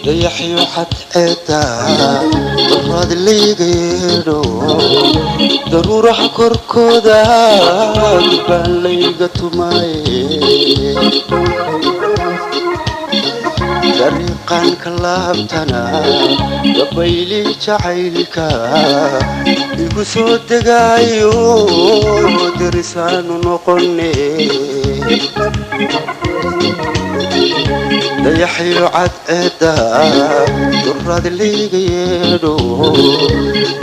dayaxyo xadceeda daraad laygayeedho daruuraha korkooda baan layga tumaaye dariiqaan ka laabtana dabayli jacaylka igu soo degaayo darisaanu noqone dayaxyo cadceeda duraad laygayeedho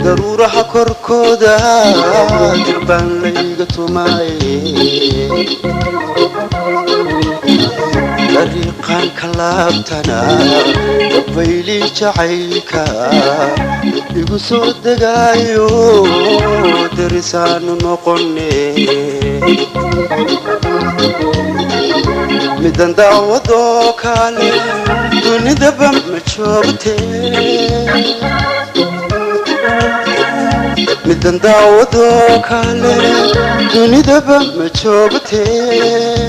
daruuraha korkooda dirbaan layga tumaaye dariiqaan ka laabtana dabayli jacaylka igu soo degaayo darisaanu noqone midan daawadoo kale dunidaba ma joogtee midan daawadoo kale dunidaba ma joogtee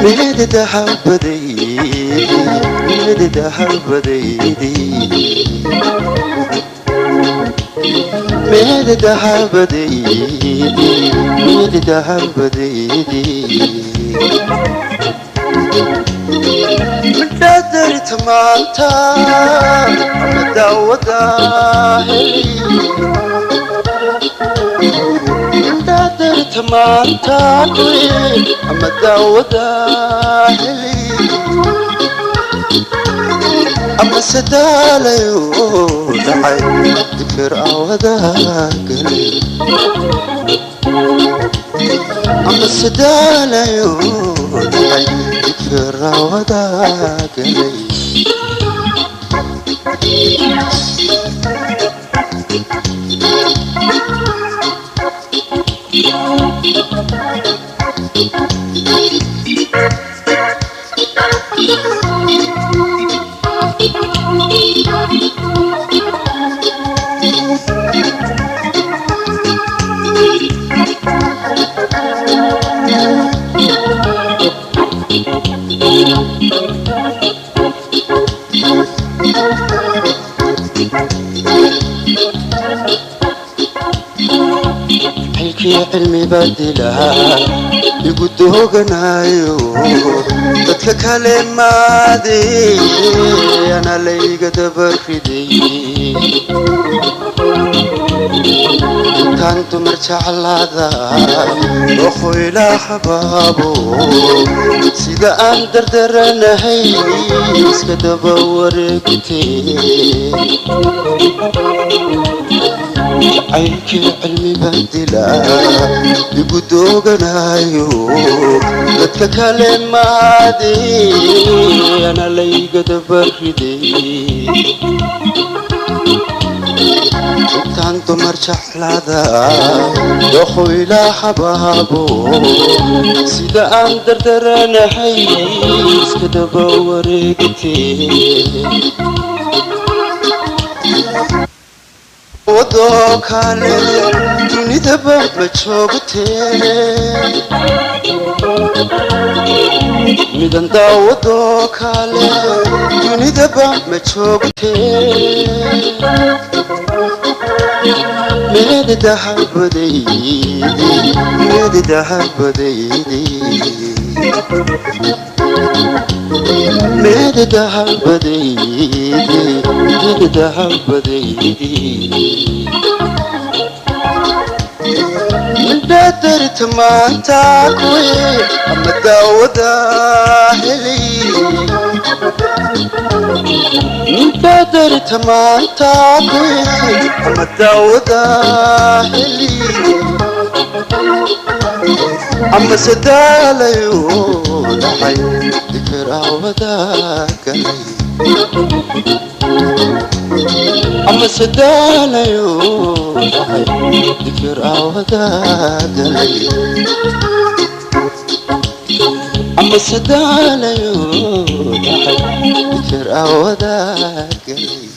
meedada halbadaydi meedada halbadaydi meedada halbadaydi meedada halbadaydi midhaadarita maanta ama daawada heli midhaadarita maanta kuwi ama daawada heli ama sadaalayo dhacay difir awada galay ama sadaalayo dhacay difir awada galay xilkii cilmi badilaa igu dooganayo dadka kale maadey ana layga dabariday intaan dumar jeclaada roqo ilaa xabaabo sida aan dardaranahay iska daba wareegtee jacaylkii cilmi badilaa igu dooganayo dadka kale maadey ana layga dabariday intaan dumar jeclaada roqo ilaa xabaabo sida aan dardaranahay iska daba wareegtee wadoo kale dunidaba ma joogtee midan daawadoo kale dunidaba ma joogtee meedada halbadaydi meedada halbadaydi meedada halbadaydi meedada halbadaydi midhaadarita maanta kuwi ama daawada heli midhaadarita maanta kuwi ama daawada heli أما سداليو دحي ذكرى وداكلي أما سداليو دحي ذكرى وداكلي أما سداليو دحي ذكرى وداكلي